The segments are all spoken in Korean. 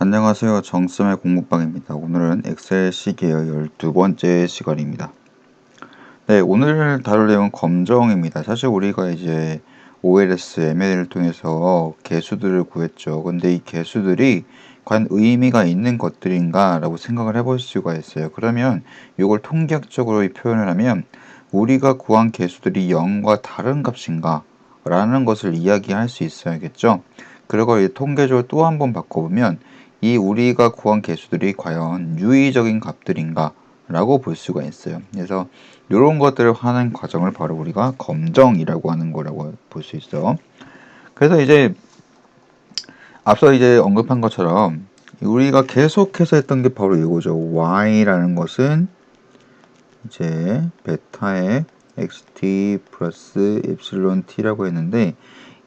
안녕하세요. 정쌤의 공부방입니다. 오늘은 엑셀 시계의 12번째 시간입니다. 네, 오늘 다룰 내용은 검정입니다. 사실 우리가 이제 OLS, ML을 통해서 개수들을 구했죠. 근데 이 개수들이 과연 의미가 있는 것들인가 라고 생각을 해볼 수가 있어요. 그러면 이걸 통계학적으로 표현을 하면 우리가 구한 개수들이 0과 다른 값인가 라는 것을 이야기할 수 있어야겠죠. 그리고 이 통계적으로 또 한 번 바꿔보면 이 우리가 구한 개수들이 과연 유의적인 값들인가 라고 볼 수가 있어요. 그래서 이런 것들을 하는 과정을 바로 우리가 검정이라고 하는 거라고 볼 수 있어. 그래서 이제 앞서 이제 언급한 것처럼 우리가 계속해서 했던 게 바로 이거죠. y라는 것은 이제 베타의 xt 플러스 엡실론 t라고 했는데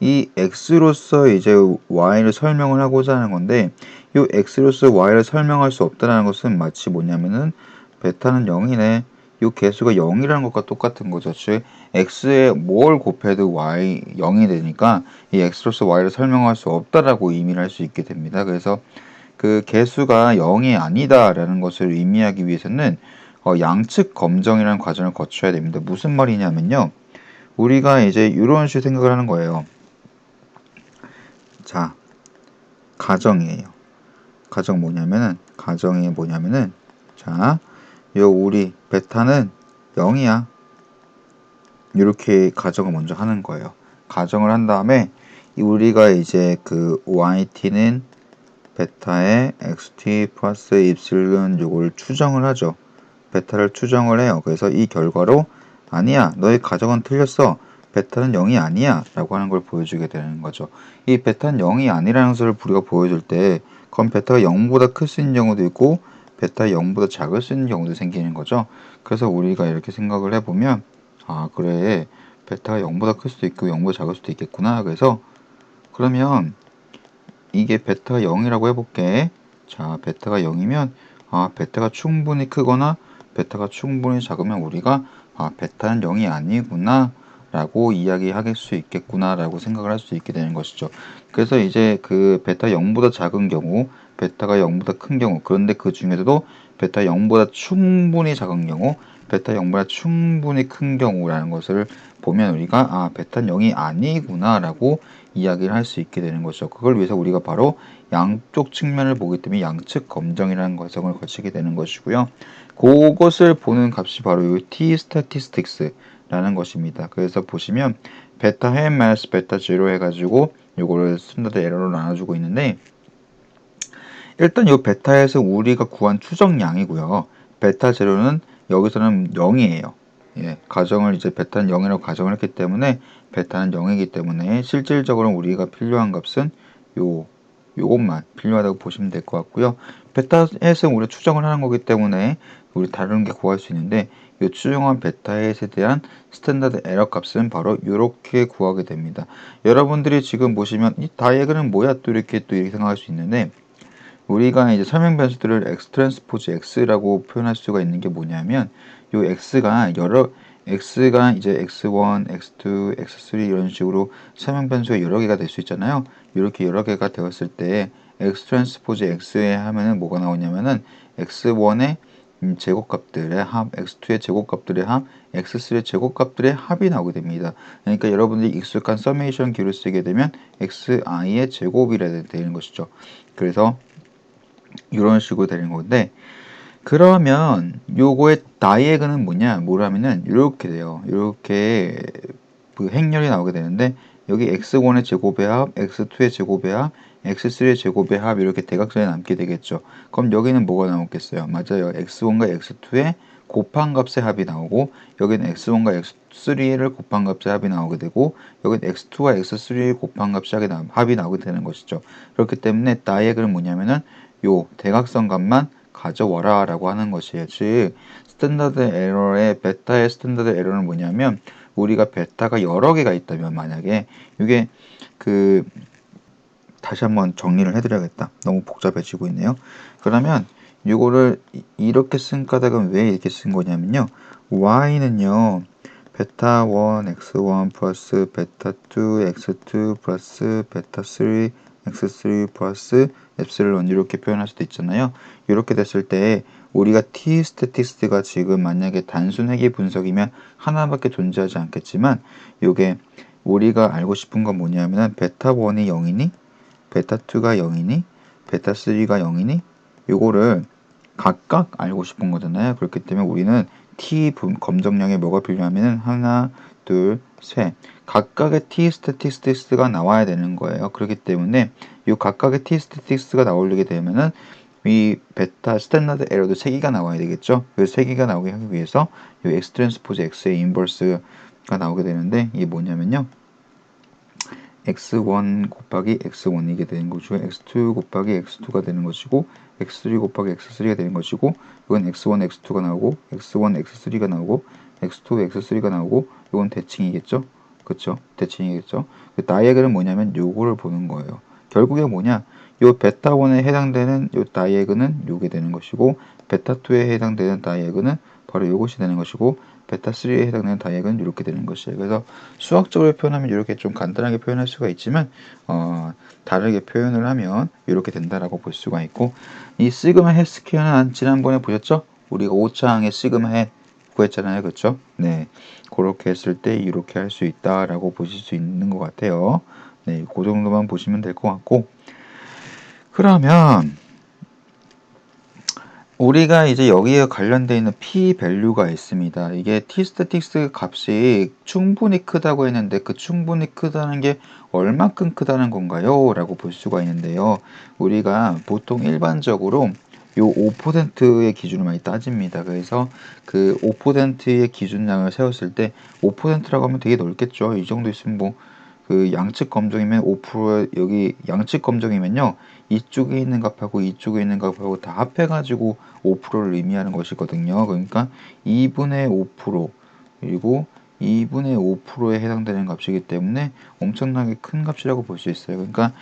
이 x로서 이제 y를 설명을 하고자 하는 건데 이 x로서 y를 설명할 수 없다는 것은 마치 뭐냐면은 베타는 0이네. 이 개수가 0이라는 것과 똑같은 거죠. 즉 x에 뭘 곱해도 y 0이 되니까 이 x로서 y를 설명할 수 없다라고 의미를 할 수 있게 됩니다. 그래서 그 개수가 0이 아니다라는 것을 의미하기 위해서는 양측 검정이라는 과정을 거쳐야 됩니다. 무슨 말이냐면요. 우리가 이제 이런 식으로 생각을 하는 거예요. 자, 가정이 뭐냐면은 자, 요 우리 베타는 0이야. 이렇게 가정을 먼저 하는 거예요. 가정을 한 다음에 우리가 이제 그 yt는 베타의 xt 플러스 입실론 요걸 추정을 하죠. 베타를 추정을 해요. 그래서 이 결과로 아니야, 너의 가정은 틀렸어. 베타는 0이 아니야 라고 하는 걸 보여주게 되는 거죠. 이 베타는 0이 아니라는 것을 우리가 보여줄 때 그럼 베타가 0보다 클 수 있는 경우도 있고 베타가 0보다 작을 수 있는 경우도 생기는 거죠. 그래서 우리가 이렇게 생각을 해보면 아 그래, 베타가 0보다 클 수도 있고 0보다 작을 수도 있겠구나. 그래서 그러면 이게 베타가 0이라고 해볼게. 자, 베타가 0이면 베타가 충분히 크거나 베타가 충분히 작으면 우리가 베타는 0이 아니구나 라고 이야기할 수 있겠구나 라고 생각을 할 수 있게 되는 것이죠. 그래서 이제 그 베타 0보다 작은 경우, 베타가 0보다 큰 경우, 그런데 그 중에서도 베타 0보다 충분히 작은 경우, 베타 0보다 충분히 큰 경우라는 것을 보면 우리가 베타는 0이 아니구나 라고 이야기를 할 수 있게 되는 것이죠. 그걸 위해서 우리가 바로 양쪽 측면을 보기 때문에 양측 검정이라는 과정을 거치게 되는 것이고요. 그것을 보는 값이 바로 이 t statistics라는 것입니다. 그래서 보시면 베타 n 마이너스 베타 0 해가지고 요거를 스탠다드 에러로 나눠주고 있는데 일단 이 베타에서 우리가 구한 추정량이고요. 베타 제로는 여기서는 0이에요. 예, 가정을 이제 베타는 0이라고 가정을 했기 때문에 베타는 0이기 때문에 실질적으로 우리가 필요한 값은 요것만 필요하다고 보시면 될 것 같고요. 베타에서 우리가 추정을 하는 거기 때문에 우리 다른 게 구할 수 있는데 이 추정한 베타에 대한 스탠다드 에러 값은 바로 이렇게 구하게 됩니다. 여러분들이 지금 보시면 이 다이어그램은 뭐야 또 이렇게 생각할 수 있는데 우리가 이제 설명 변수들을 x 트랜스포즈 x라고 표현할 수가 있는 게 뭐냐면 요 x가 이제 x1, x2, x3 이런 식으로 설명 변수가 여러 개가 될 수 있잖아요. 이렇게 여러 개가 되었을 때 x 트랜스포즈 x에 하면은 뭐가 나오냐면은 x1의 제곱값들의 합, x2의 제곱값들의 합, x3의 제곱값들의 합이 나오게 됩니다. 그러니까 여러분들이 익숙한 서메이션 기를 쓰게 되면 xi의 제곱이라 되는 것이죠. 그래서 이런 식으로 되는 건데 그러면 요거의 다이에그는 뭐냐면은 이렇게 돼요. 이렇게 그 행렬이 나오게 되는데 여기 x1의 제곱의 합, x2의 제곱의 합, x3의 제곱의 합 이렇게 대각선에 남게 되겠죠. 그럼 여기는 뭐가 나오겠어요? 맞아요. x1과 x2의 곱한 값의 합이 나오고 여기는 x1과 x3를 곱한 값의 합이 나오게 되고 여기는 x2와 x3의 곱한 값의 합이 나오게 되는 것이죠. 그렇기 때문에 다이에그는 뭐냐면은 요 대각선 값만 가져와라 라고 하는 것이에요. 즉 스탠다드 에러의 베타의 스탠다드 에러는 뭐냐면 우리가 베타가 여러 개가 있다면 만약에 이게 그 다시 한번 정리를 해드려야겠다. 너무 복잡해지고 있네요. 그러면 이거를 이렇게 쓴 까닭은 왜 이렇게 쓴 거냐면요. y는요. 베타 1 x1 플러스 베타 2 x2 플러스 베타 3 x3 플러스 epsilon 이렇게 표현할 수도 있잖아요. 이렇게 됐을 때 우리가 t 스태틱스가 지금 만약에 단순 회귀 분석이면 하나밖에 존재하지 않겠지만 요게 우리가 알고 싶은 건 뭐냐면은 베타 1이 0이니 베타 2가 0이니 베타 3가 0이니 요거를 각각 알고 싶은 거잖아요. 그렇기 때문에 우리는 t 검정량에 뭐가 필요하면은 하나, 둘, 셋 각각의 t 스태틱스가 나와야 되는 거예요. 그렇기 때문에 이 각각의 t 스태틱스가 나오게 되면은 이 베타 스탠다드 에러도 3개가 나와야 되겠죠. 그 3개가 나오게 하기 위해서 이 x 트랜스포즈 x의 인버스가 나오게 되는데 이게 뭐냐면요. x1 곱하기 x1이게 되는 거죠. x2 곱하기 x2가 되는 것이고 x3 곱하기 x3가 되는 것이고 이건 x1, x2가 나오고 x1, x3가 나오고 x2, x3가 나오고 이건 대칭이겠죠. 그쵸? 대칭이겠죠. 그 다이애그는 뭐냐면 요거를 보는 거예요. 결국에 뭐냐? 요 베타 1에 해당되는 요 다이애그는 요게 되는 것이고 베타 2에 해당되는 다이애그는 바로 요것이 되는 것이고 베타 3에 해당되는 다이애그는 이렇게 되는 것이에요. 그래서 수학적으로 표현하면 이렇게 좀 간단하게 표현할 수가 있지만 다르게 표현을 하면 이렇게 된다라고 볼 수가 있고 이 시그마 햇 스퀘어는 지난번에 보셨죠? 우리가 5차항의 시그마 햇 구했잖아요. 그렇죠? 네. 그렇게 했을 때 이렇게 할 수 있다라고 보실 수 있는 것 같아요. 네, 그 정도만 보시면 될 것 같고 그러면 우리가 이제 여기에 관련되어 있는 p 밸류가 있습니다. 이게 t 스태틱스 값이 충분히 크다고 했는데 그 충분히 크다는 게 얼마큼 크다는 건가요? 라고 볼 수가 있는데요. 우리가 보통 일반적으로 요 5%의 기준을 많이 따집니다. 그래서 그 5%의 기준량을 세웠을 때 5%라고 하면 되게 넓겠죠. 이 정도 있으면 뭐 그 양측 검정이면 5% 여기 양측 검정이면요. 이쪽에 있는 값하고 이쪽에 있는 값하고 다 합해가지고 5%를 의미하는 것이거든요. 그러니까 2분의 5% 그리고 2분의 5%에 해당되는 값이기 때문에 엄청나게 큰 값이라고 볼 수 있어요. 그러니까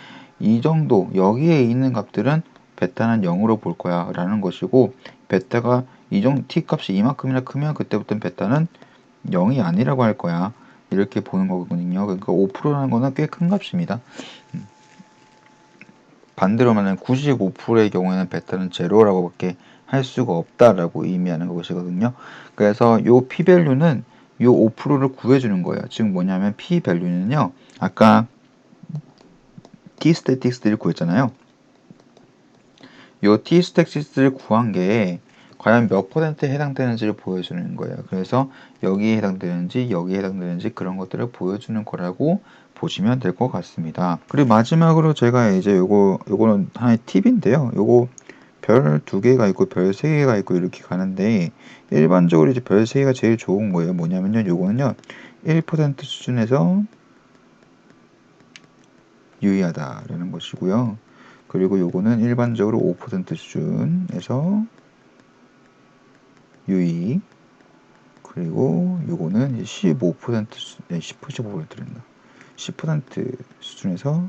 이 정도 여기에 있는 값들은 베타는 0으로 볼 거야 라는 것이고 베타가 이 정도 t 값이 이만큼이나 크면 그때부터는 베타는 0이 아니라고 할 거야. 이렇게 보는 거거든요. 그러니까 5%라는 거는 꽤 큰 값입니다. 반대로 말하면 95%의 경우에는 베타는 제로라고밖에 할 수가 없다라고 의미하는 것이거든요. 그래서 요 p-밸류는 요 5%를 구해주는 거예요. 즉 뭐냐면 p-밸류는요. 아까 t-스태틱스를 구했잖아요. 요 t-스태틱스를 구한 게 과연 몇 퍼센트에 해당되는지를 보여주는 거예요. 그래서 여기에 해당되는지 여기에 해당되는지 그런 것들을 보여주는 거라고 보시면 될 것 같습니다. 그리고 마지막으로 제가 이제 요거는 하나의 팁인데요. 요거 별 2개가 있고 별 3개가 있고 이렇게 가는데 일반적으로 이제 별 3개가 제일 좋은 거예요. 뭐냐면요. 요거는요. 1% 수준에서 유의하다라는 것이고요. 그리고 요거는 일반적으로 5% 수준에서 유의 그리고 요거는 15% 수준, 15%란다. 10% 수준에서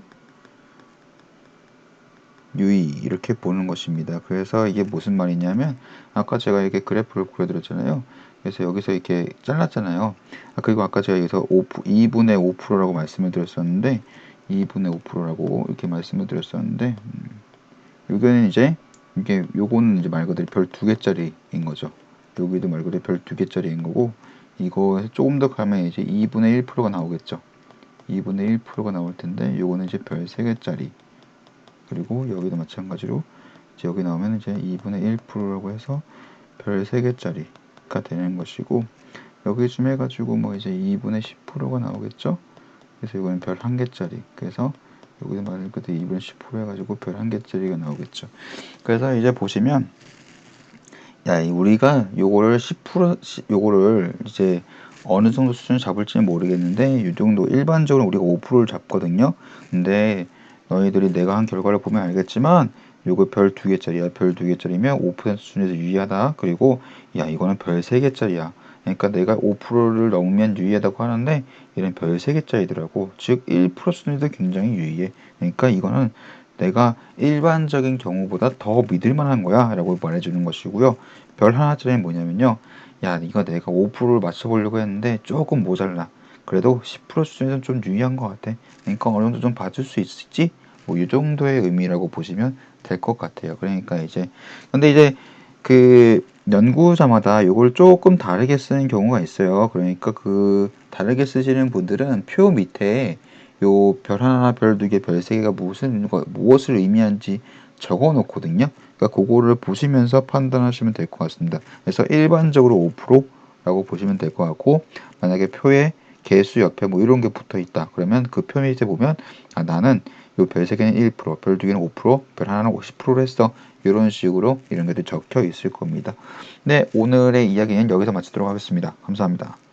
유의 이렇게 보는 것입니다. 그래서 이게 무슨 말이냐면 아까 제가 이렇게 그래프를 그려드렸잖아요. 그래서 여기서 이렇게 잘랐잖아요. 그리고 아까 제가 여기서 2분의 5%라고 말씀을 드렸었는데 2분의 5%라고 이렇게 말씀을 드렸었는데 여기는 이제 이게 요거는 이제 말 그대로 별 2개짜리인 거죠. 여기도 말 그대로 별 2개짜리인 거고 이거 조금 더 가면 이제 2분의 1%가 나오겠죠. 2분의 1%가 나올 텐데 요거는 이제 별 3개짜리 그리고 여기도 마찬가지로 이제 여기 나오면 이제 2분의 1%라고 해서 별 3개짜리가 되는 것이고 여기쯤 해가지고 뭐 이제 2분의 10%가 나오겠죠. 그래서 이거는 별 1개짜리 그래서 여기도 말 그대로 2분의 10% 해가지고 별 1개짜리가 나오겠죠. 그래서 이제 보시면 야 우리가 요거를 10% 요거를 이제 어느 정도 수준을 잡을지는 모르겠는데 이 정도 일반적으로 우리가 5%를 잡거든요. 근데 너희들이 내가 한 결과를 보면 알겠지만 요거 별 2개짜리야. 별 2개짜리면 5% 수준에서 유의하다. 그리고 야 이거는 별 3개짜리야. 그러니까 내가 5%를 넘으면 유의하다고 하는데 얘는 별 3개짜리더라고. 즉 1% 수준에도 굉장히 유의해. 그러니까 이거는 내가 일반적인 경우보다 더 믿을 만한 거야 라고 말해주는 것이고요. 별 하나짜리는 뭐냐면요. 야 이거 내가 5%를 맞춰보려고 했는데 조금 모자라. 그래도 10% 수준에서는 좀 유의한 것 같아. 그러니까 어느 정도 좀 봐줄 수 있지? 뭐 이 정도의 의미라고 보시면 될 것 같아요. 그러니까 이제 근데 이제 그 연구자마다 이걸 조금 다르게 쓰는 경우가 있어요. 그러니까 그 다르게 쓰시는 분들은 표 밑에 요 별 하나, 별 두 개, 별 세 개가 무엇을 의미하는지 적어 놓거든요. 그러니까 그거를 보시면서 판단하시면 될 것 같습니다. 그래서 일반적으로 5%라고 보시면 될 것 같고, 만약에 표에 개수 옆에 뭐 이런 게 붙어 있다. 그러면 그 표 밑에 보면 아, 나는 요 별 세 개는 1%, 별 두 개는 5%, 별 하나는 50%로 했어. 이런 식으로 이런 것들이 적혀 있을 겁니다. 네, 오늘의 이야기는 여기서 마치도록 하겠습니다. 감사합니다.